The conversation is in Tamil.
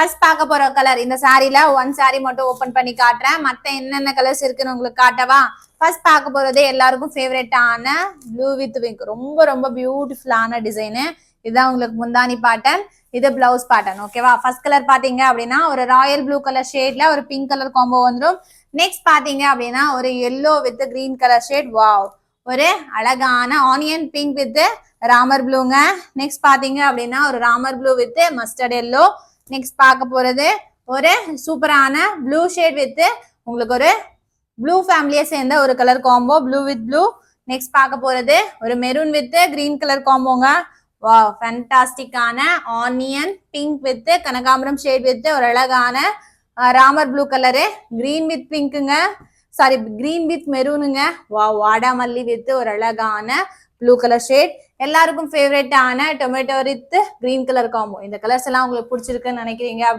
ஃபர்ஸ்ட் பார்க்க போற கலர் இந்த சாரில ஒன் சாரி மட்டும் ஓபன் பண்ணி காட்டுறேன். மத்த என்னென்ன கலர்ஸ் இருக்குன்னு உங்களுக்கு காட்டவா? ஃபர்ஸ்ட் பார்க்க போறது எல்லாருக்கும் ஃபேவரட்டான ப்ளூ வித் பிங்க். ரொம்ப ரொம்ப பியூட்டிஃபுல்லான டிசைனு. இதுதான் உங்களுக்கு முந்தானி பேட்டர்ன், இது பிளவுஸ் பேட்டர்ன். ஓகேவா? ஃபர்ஸ்ட் கலர் பாத்தீங்க அப்படின்னா ஒரு ராயல் ப்ளூ கலர் ஷேட்ல ஒரு பிங்க் கலர் காம்போ வந்துடும். நெக்ஸ்ட் பாத்தீங்க அப்படின்னா ஒரு yellow with green colour shade. Wow, ஒரு அழகான ஆனியன் பிங்க் வித் ராமர் ப்ளூங்க. நெக்ஸ்ட் பாத்தீங்க அப்படின்னா ஒரு Ramar blue with mustard yellow. Next பார்க்க போறது ஒரு சூப்பரான ப்ளூ ஷேட் வித் உங்களுக்கு ஒரு ப்ளூ ஃபேமிலியை சேர்ந்த ஒரு colour combo, blue with blue. Next பார்க்க போறது ஒரு மெரூன் வித் கிரீன் கலர் காம்போங்க. வாவ், ஃபேண்டாஸ்டிக்கான ஆனியன் பிங்க் வித் கனகாம்பரம் ஷேட் வித் ஒரு அழகான Ramar blue colour, green with பிங்க்குங்க, சாரி கிரீன் வித் மெரூனுங்க. வாவ், வாடாமல்லி வித் ஒரு அழகான ப்ளூ கலர் ஷேட். எல்லாருக்கும் ஃபேவரட்டான tomato with green colour combo. இந்த கலர்ஸ் எல்லாம் உங்களுக்கு பிடிச்சிருக்குன்னு நினைக்கிறீங்க